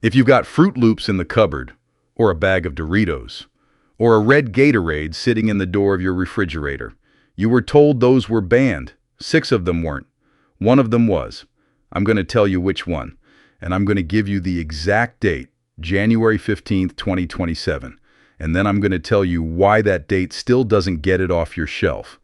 If you've got Fruit Loops in the cupboard, or a bag of Doritos, or a red Gatorade sitting in the door of your refrigerator, you were told those were banned. 6 of them weren't. One of them was. I'm going to tell you which one, and I'm going to give you the exact date, January 15th, 2027. And then I'm going to tell you why that date still doesn't get it off your shelf.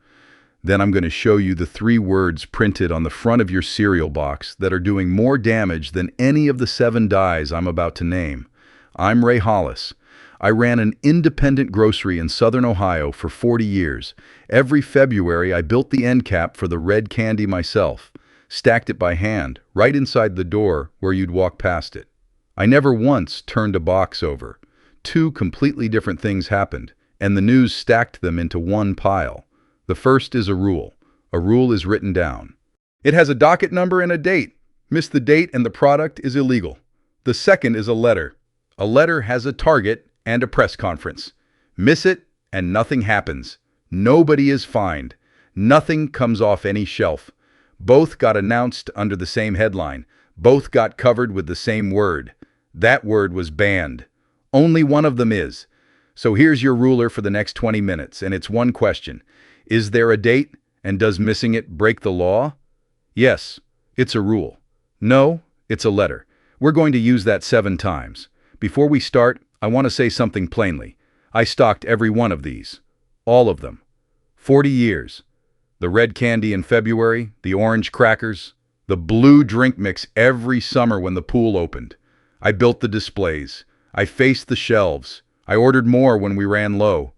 Then I'm going to show you the 3 words printed on the front of your cereal box that are doing more damage than any of the 7 dyes I'm about to name. I'm Ray Hollis. I ran an independent grocery in Southern Ohio for 40 years. Every February, I built the end cap for the red candy myself, stacked it by hand, right inside the door where you'd walk past it. I never once turned a box over. 2 completely different things happened, and the news stacked them into one pile. The first is a rule. A rule is written down. It has a docket number and a date. Miss the date and the product is illegal. The second is a letter. A letter has a target and a press conference. Miss it and nothing happens. Nobody is fined. Nothing comes off any shelf. Both got announced under the same headline. Both got covered with the same word. That word was banned. Only one of them is. So here's your ruler for the next 20 minutes, and it's one question. Is there a date, and does missing it break the law? Yes, it's a rule. No, it's a letter. We're going to use that 7 times. Before we start, I want to say something plainly. I stocked every one of these. All of them. 40 years. The red candy in February, the orange crackers, the blue drink mix every summer when the pool opened. I built the displays. I faced the shelves. I ordered more when we ran low.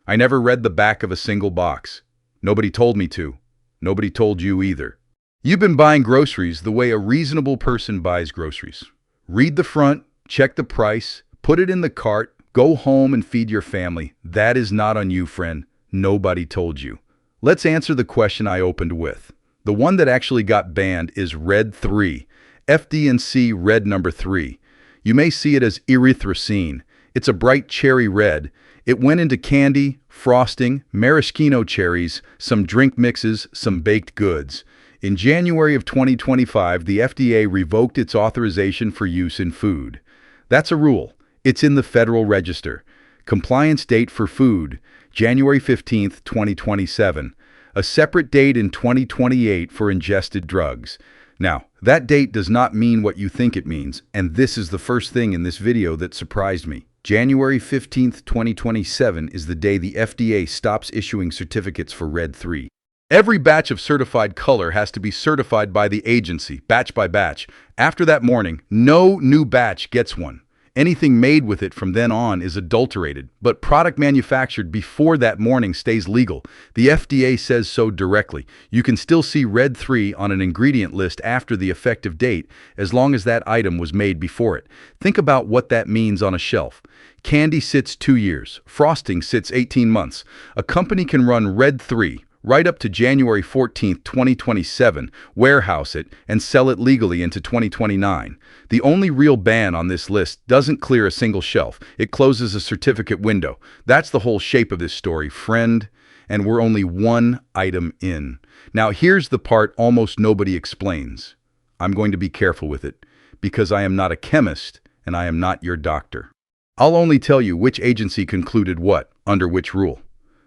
I never read the back of a single box. Nobody told me to. Nobody told you either. You've been buying groceries the way a reasonable person buys groceries. Read the front, check the price, put it in the cart, go home and feed your family. That is not on you, friend. Nobody told you. Let's answer the question I opened with. The one that actually got banned is Red 3, FD&C Red No. 3. You may see it as erythrocene. It's a bright cherry red. It went into candy, frosting, maraschino cherries, some drink mixes, some baked goods. In January of 2025, the FDA revoked its authorization for use in food. That's a rule. It's in the Federal Register. Compliance date for food, January 15th, 2027. A separate date in 2028 for ingested drugs. Now, that date does not mean what you think it means, and this is the first thing in this video that surprised me. January 15th, 2027 is the day the FDA stops issuing certificates for Red 3. Every batch of certified color has to be certified by the agency, batch by batch. After that morning, no new batch gets one. Anything made with it from then on is adulterated, but product manufactured before that morning stays legal. The FDA says so directly. You can still see Red 3 on an ingredient list after the effective date, as long as that item was made before it. Think about what that means on a shelf. Candy sits 2 years. Frosting sits 18 months. A company can run Red 3 right up to January 14th, 2027, warehouse it, and sell it legally into 2029. The only real ban on this list doesn't clear a single shelf. It closes a certificate window. That's the whole shape of this story, friend. And we're only one item in. Now here's the part almost nobody explains. I'm going to be careful with it, because I am not a chemist, and I am not your doctor. I'll only tell you which agency concluded what, under which rule.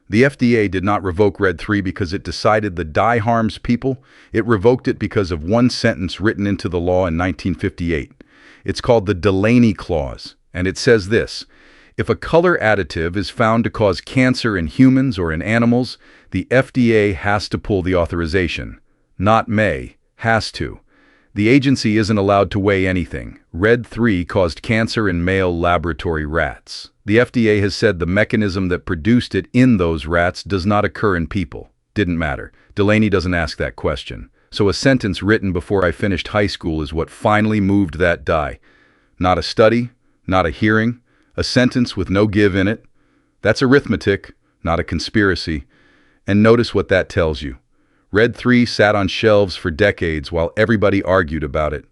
The FDA did not revoke Red 3 because it decided the dye harms people. It revoked it because of one sentence written into the law in 1958. It's called the Delaney Clause, and it says this: if a color additive is found to cause cancer in humans or in animals, the FDA has to pull the authorization. Not may, has to. The agency isn't allowed to weigh anything. Red 3 caused cancer in male laboratory rats. The FDA has said the mechanism that produced it in those rats does not occur in people. Didn't matter. Delaney doesn't ask that question. So a sentence written before I finished high school is what finally moved that die. Not a study, not a hearing, a sentence with no give in it. That's arithmetic, not a conspiracy. And notice what that tells you. Red 3 sat on shelves for decades while everybody argued about it.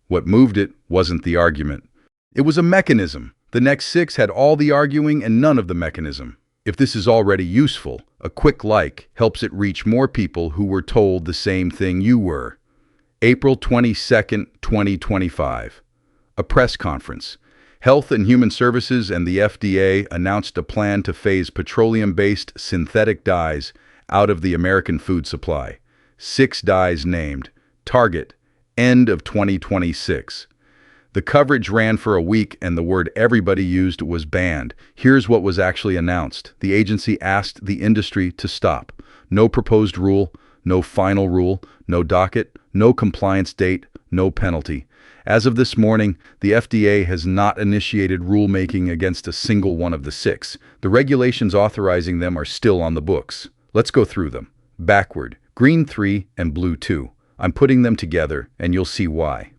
What moved it wasn't the argument. It was a mechanism. The next 6 had all the arguing and none of the mechanism. If this is already useful, a quick like helps it reach more people who were told the same thing you were. April 22nd, 2025. A press conference. Health and Human Services and the FDA announced a plan to phase petroleum-based synthetic dyes out of the American food supply. 6 dyes named. Target, end of 2026. The coverage ran for a week and the word everybody used was banned. Here's what was actually announced. The agency asked the industry to stop. No proposed rule, no final rule, no docket, no compliance date, no penalty. As of this morning, the FDA has not initiated rulemaking against a single one of the 6. The regulations authorizing them are still on the books. Let's go through them. Backward, green 3 and blue 2. I'm putting them together and you'll see why.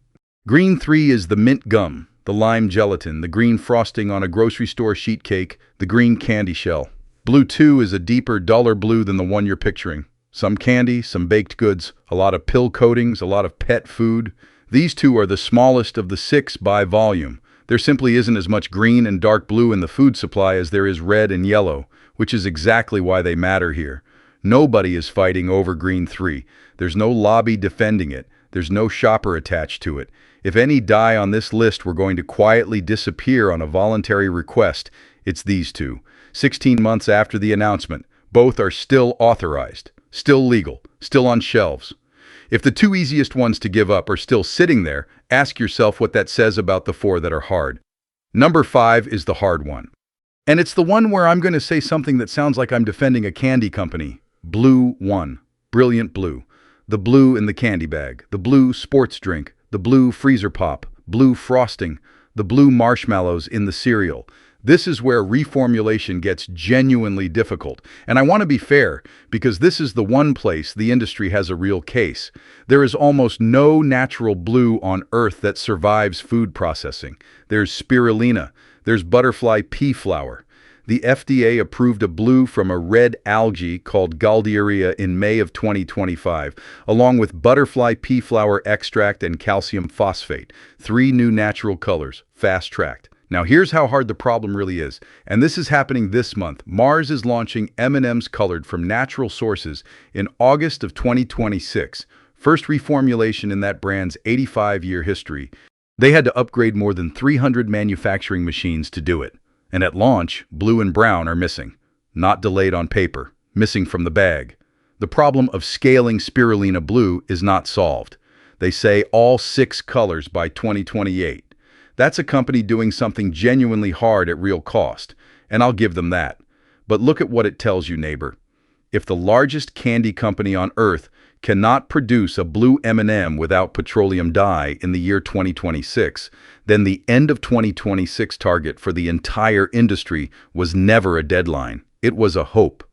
Green 3 is the mint gum, the lime gelatin, the green frosting on a grocery store sheet cake, the green candy shell. Blue 2 is a deeper, duller blue than the one you're picturing. Some candy, some baked goods, a lot of pill coatings, a lot of pet food. These 2 are the smallest of the 6 by volume. There simply isn't as much green and dark blue in the food supply as there is red and yellow, which is exactly why they matter here. Nobody is fighting over green 3. There's no lobby defending it. There's no shopper attached to it. If any dye on this list were going to quietly disappear on a voluntary request, it's these 2. 16 months after the announcement, both are still authorized, still legal, still on shelves. If the 2 easiest ones to give up are still sitting there, ask yourself what that says about the 4 that are hard. Number 5 is the hard one. And it's the one where I'm going to say something that sounds like I'm defending a candy company. Blue 1. Brilliant blue. The blue in the candy bag. The blue sports drink. The blue freezer pop. Blue frosting. The blue marshmallows in the cereal. This is where reformulation gets genuinely difficult. And I want to be fair, because this is the one place the industry has a real case. There is almost no natural blue on Earth that survives food processing. There's spirulina. There's butterfly pea flower. The FDA approved a blue from a red algae called Galdiaria in May of 2025, along with butterfly pea flower extract and calcium phosphate. 3 new natural colors, fast-tracked. Now here's how hard the problem really is, and this is happening this month. Mars is launching M&Ms colored from natural sources in August of 2026. First reformulation in that brand's 85-year history. They had to upgrade more than 300 manufacturing machines to do it. And at launch, blue and brown are missing. Not delayed on paper, missing from the bag. The problem of scaling spirulina blue is not solved. They say all 6 colors by 2028. That's a company doing something genuinely hard at real cost, and I'll give them that. But look at what it tells you, neighbor. If the largest candy company on Earth cannot produce a blue M&M without petroleum dye in the year 2026, then the end of 2026 target for the entire industry was never a deadline. It was a hope.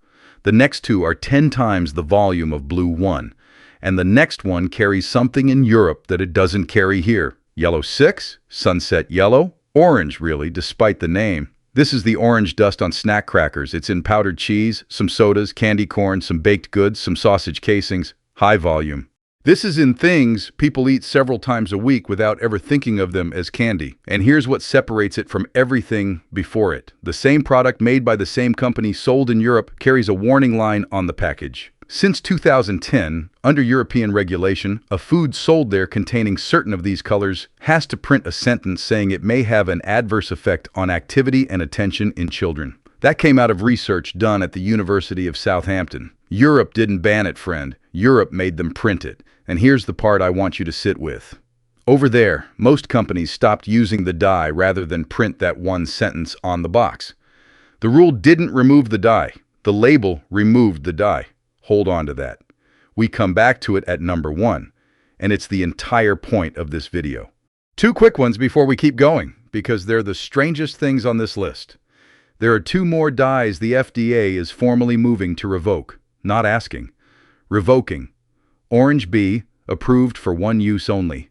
The next 2 are 10 times the volume of blue 1, and the next one carries something in Europe that it doesn't carry here. Yellow 6, sunset yellow, orange really, despite the name. This is the orange dust on snack crackers. It's in powdered cheese, some sodas, candy corn, some baked goods, some sausage casings. High volume. This is in things people eat several times a week without ever thinking of them as candy. And here's what separates it from everything before it. The same product made by the same company sold in Europe carries a warning line on the package. Since 2010, under European regulation, a food sold there containing certain of these colors has to print a sentence saying it may have an adverse effect on activity and attention in children. That came out of research done at the University of Southampton. Europe didn't ban it, friend. Europe made them print it. And here's the part I want you to sit with. Over there, most companies stopped using the dye rather than print that one sentence on the box. The rule didn't remove the dye. The label removed the dye. Hold on to that. We come back to it at number 1, and it's the entire point of this video. 2 quick ones before we keep going, because they're the strangest things on this list. There are 2 more dyes the FDA is formally moving to revoke, not asking. Revoking. Orange B, approved for 1 use only.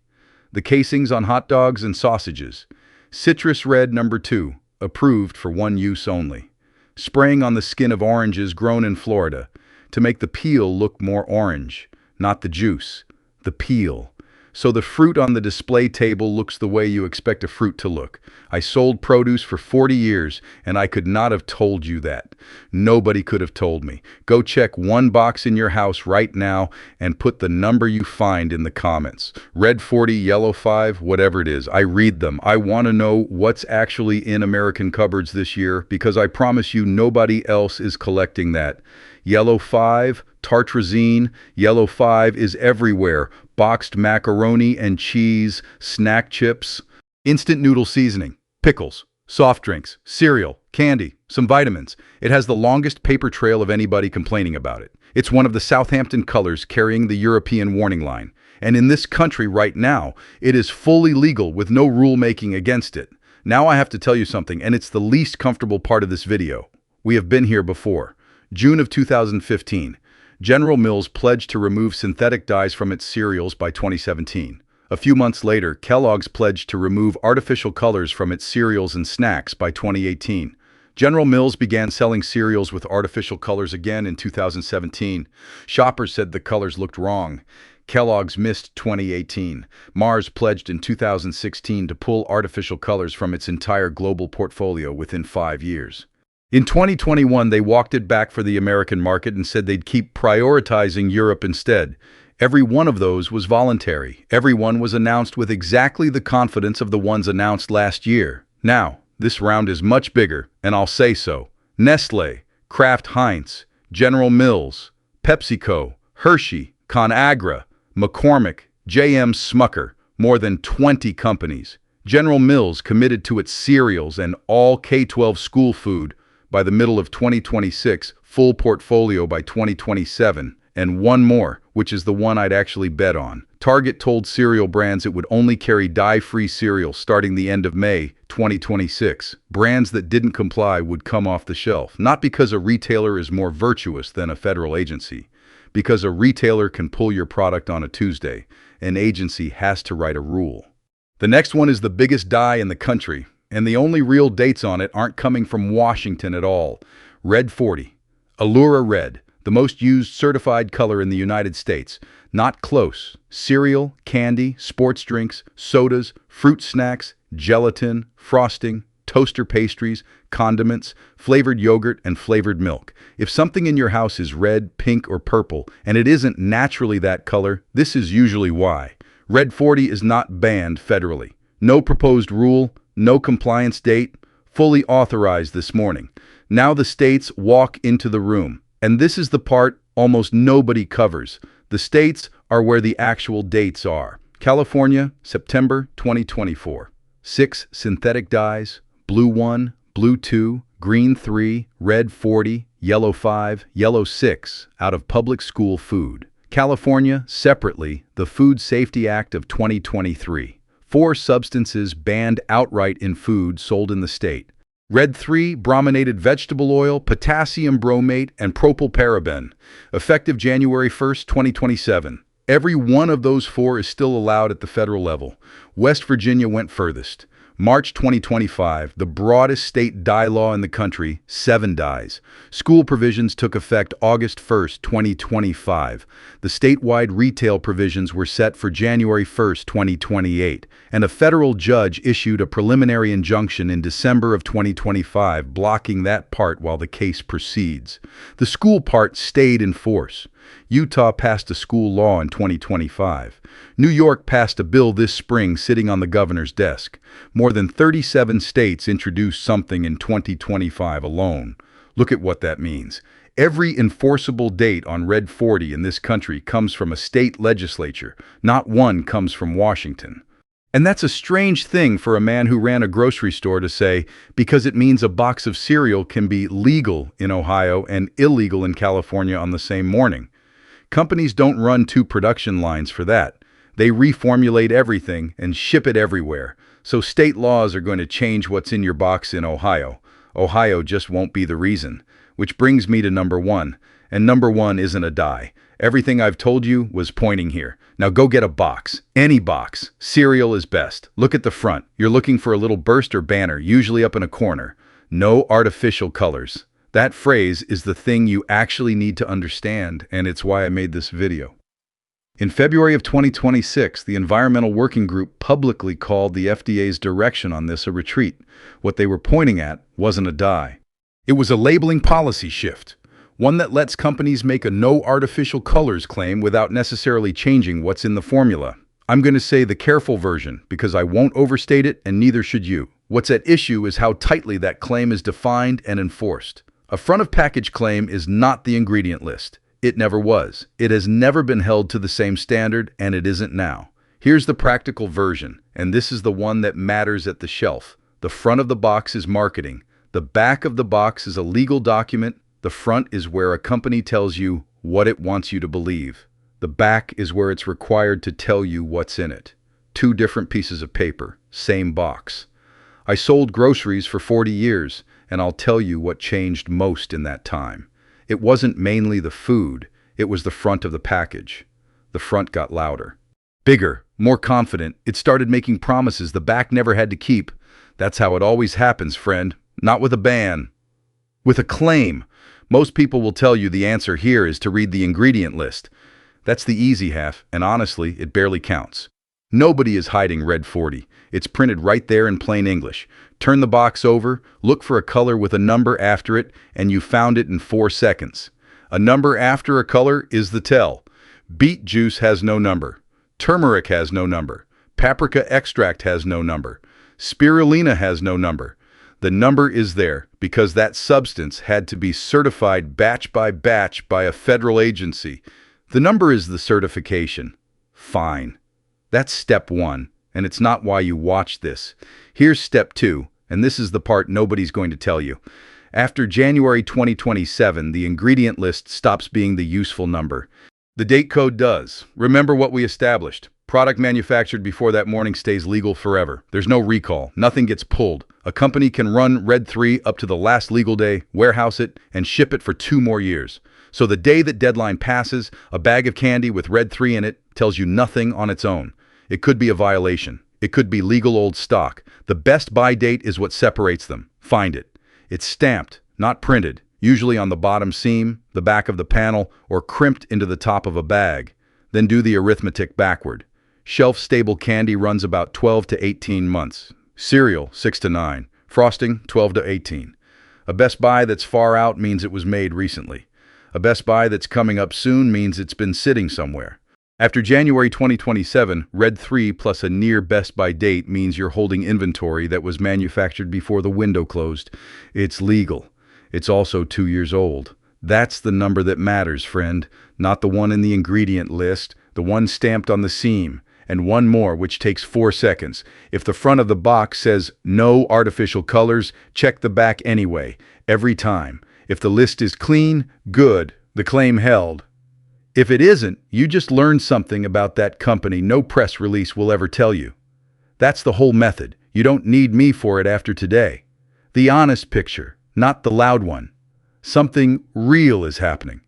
The casings on hot dogs and sausages. Citrus Red No. 2, approved for 1 use only. Spraying on the skin of oranges grown in Florida to make the peel look more orange, not the juice, the peel. So the fruit on the display table looks the way you expect a fruit to look. I sold produce for 40 years, and I could not have told you that. Nobody could have told me. Go check one box in your house right now and put the number you find in the comments. Red 40, yellow 5, whatever it is. I read them. I want to know what's actually in American cupboards this year, because I promise you nobody else is collecting that. Yellow 5, tartrazine, yellow 5 is everywhere. Boxed macaroni and cheese, snack chips, instant noodle seasoning, pickles, soft drinks, cereal, candy, some vitamins. It has the longest paper trail of anybody complaining about it. It's one of the Southampton colors carrying the European warning line. And in this country right now, it is fully legal with no rulemaking against it. Now I have to tell you something, and it's the least comfortable part of this video. We have been here before. June of 2015. General Mills pledged to remove synthetic dyes from its cereals by 2017. A few months later, Kellogg's pledged to remove artificial colors from its cereals and snacks by 2018. General Mills began selling cereals with artificial colors again in 2017. Shoppers said the colors looked wrong. Kellogg's missed 2018. Mars pledged in 2016 to pull artificial colors from its entire global portfolio within 5 years. In 2021, they walked it back for the American market and said they'd keep prioritizing Europe instead. Every one of those was voluntary. Every one was announced with exactly the confidence of the ones announced last year. Now, this round is much bigger, and I'll say so. Nestle, Kraft Heinz, General Mills, PepsiCo, Hershey, ConAgra, McCormick, J.M. Smucker, more than 20 companies. General Mills committed to its cereals and all K-12 school food by the middle of 2026, full portfolio by 2027, and one more, which is the one I'd actually bet on. Target told cereal brands it would only carry dye-free cereal starting the end of May 2026. Brands that didn't comply would come off the shelf, not because a retailer is more virtuous than a federal agency, because a retailer can pull your product on a Tuesday. An agency has to write a rule. The next one is the biggest dye in the country, and the only real dates on it aren't coming from Washington at all. Red 40. Allura Red, the most used certified color in the United States. Not close. Cereal, candy, sports drinks, sodas, fruit snacks, gelatin, frosting, toaster pastries, condiments, flavored yogurt, and flavored milk. If something in your house is red, pink, or purple, and it isn't naturally that color, this is usually why. Red 40 is not banned federally. No proposed rule, no compliance date, fully authorized this morning. Now the states walk into the room. And this is the part almost nobody covers. The states are where the actual dates are. California, September 2024. 6 synthetic dyes, blue 1, blue 2, green 3, red 40, yellow 5, yellow 6, out of public school food. California, separately, the Food Safety Act of 2023. 4 substances banned outright in food sold in the state. Red 3, brominated vegetable oil, potassium bromate, and propylparaben. Effective January 1st, 2027. Every one of those 4 is still allowed at the federal level. West Virginia went furthest. March 2025, the broadest state dye law in the country, 7 dyes. School provisions took effect August 1st, 2025. The statewide retail provisions were set for January 1st, 2028, and a federal judge issued a preliminary injunction in December of 2025, blocking that part while the case proceeds. The school part stayed in force. Utah passed a school law in 2025. New York passed a bill this spring sitting on the governor's desk. More than 37 states introduced something in 2025 alone. Look at what that means. Every enforceable date on Red 40 in this country comes from a state legislature. Not one comes from Washington. And that's a strange thing for a man who ran a grocery store to say, because it means a box of cereal can be legal in Ohio and illegal in California on the same morning. Companies don't run 2 production lines for that. They reformulate everything and ship it everywhere. So state laws are going to change what's in your box in Ohio. Ohio just won't be the reason. Which brings me to number 1. And number 1 isn't a dye. Everything I've told you was pointing here. Now go get a box. Any box. Cereal is best. Look at the front. You're looking for a little burst or banner, usually up in a corner. No artificial colors. That phrase is the thing you actually need to understand, and it's why I made this video. In February of 2026, the Environmental Working Group publicly called the FDA's direction on this a retreat. What they were pointing at wasn't a dye. It was a labeling policy shift, one that lets companies make a no artificial colors claim without necessarily changing what's in the formula. I'm going to say the careful version because I won't overstate it and neither should you. What's at issue is how tightly that claim is defined and enforced. A front-of-package claim is not the ingredient list. It never was. It has never been held to the same standard, and it isn't now. Here's the practical version, and this is the one that matters at the shelf. The front of the box is marketing. The back of the box is a legal document. The front is where a company tells you what it wants you to believe. The back is where it's required to tell you what's in it. Two different pieces of paper, same box. I sold groceries for 40 years, and I'll tell you what changed most in that time. It wasn't mainly the food, it was the front of the package. The front got louder. Bigger, more confident, it started making promises the back never had to keep. That's how it always happens, friend. Not with a ban. With a claim. Most people will tell you the answer here is to read the ingredient list. That's the easy half, and honestly, it barely counts. Nobody is hiding Red 40. It's printed right there in plain English. Turn the box over, look for a color with a number after it, and you found it in 4 seconds. A number after a color is the tell. Beet juice has no number. Turmeric has no number. Paprika extract has no number. Spirulina has no number. The number is there because that substance had to be certified batch by a federal agency. The number is the certification. Fine. That's step 1, and it's not why you watch this. Here's step 2, and this is the part nobody's going to tell you. After January 2027, the ingredient list stops being the useful number. The date code does. Remember what we established. Product manufactured before that morning stays legal forever. There's no recall. Nothing gets pulled. A company can run Red 3 up to the last legal day, warehouse it, and ship it for 2 more years. So the day that deadline passes, a bag of candy with Red 3 in it tells you nothing on its own. It could be a violation. It could be legal old stock. The best buy date is what separates them. Find it. It's stamped, not printed, usually on the bottom seam, the back of the panel, or crimped into the top of a bag. Then do the arithmetic backward. Shelf-stable candy runs about 12 to 18 months. Cereal, 6 to 9. Frosting, 12 to 18. A best buy that's far out means it was made recently. A best buy that's coming up soon means it's been sitting somewhere. After January 2027, Red 3 plus a near best by date means you're holding inventory that was manufactured before the window closed. It's legal. It's also 2 years old. That's the number that matters, friend, not the one in the ingredient list, the one stamped on the seam. And one more, which takes 4 seconds. If the front of the box says no artificial colors, check the back anyway, every time. If the list is clean, good, the claim held. If it isn't, you just learned something about that company no press release will ever tell you. That's the whole method. You don't need me for it after today. The honest picture, not the loud one. Something real is happening.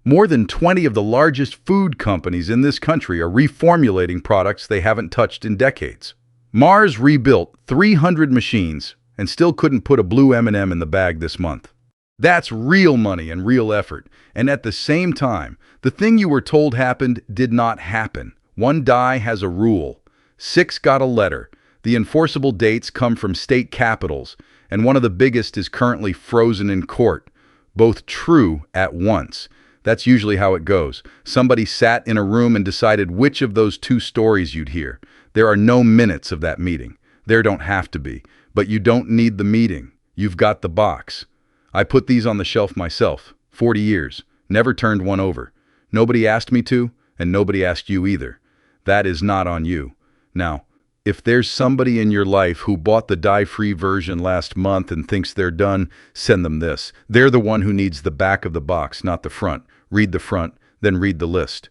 More than 20 of the largest food companies in this country are reformulating products they haven't touched in decades. Mars rebuilt 300 machines and still couldn't put a blue M&M in the bag this month. That's real money and real effort. And at the same time, the thing you were told happened did not happen. One die has a rule. 6 got a letter. The enforceable dates come from state capitals, and one of the biggest is currently frozen in court. Both true at once. That's usually how it goes. Somebody sat in a room and decided which of those 2 stories you'd hear. There are no minutes of that meeting. There don't have to be. But you don't need the meeting. You've got the box. I put these on the shelf myself. 40 years. Never turned one over. Nobody asked me to, and nobody asked you either. That is not on you. Now, if there's somebody in your life who bought the dye-free version last month and thinks they're done, send them this. They're the one who needs the back of the box, not the front. Read the front, then read the list.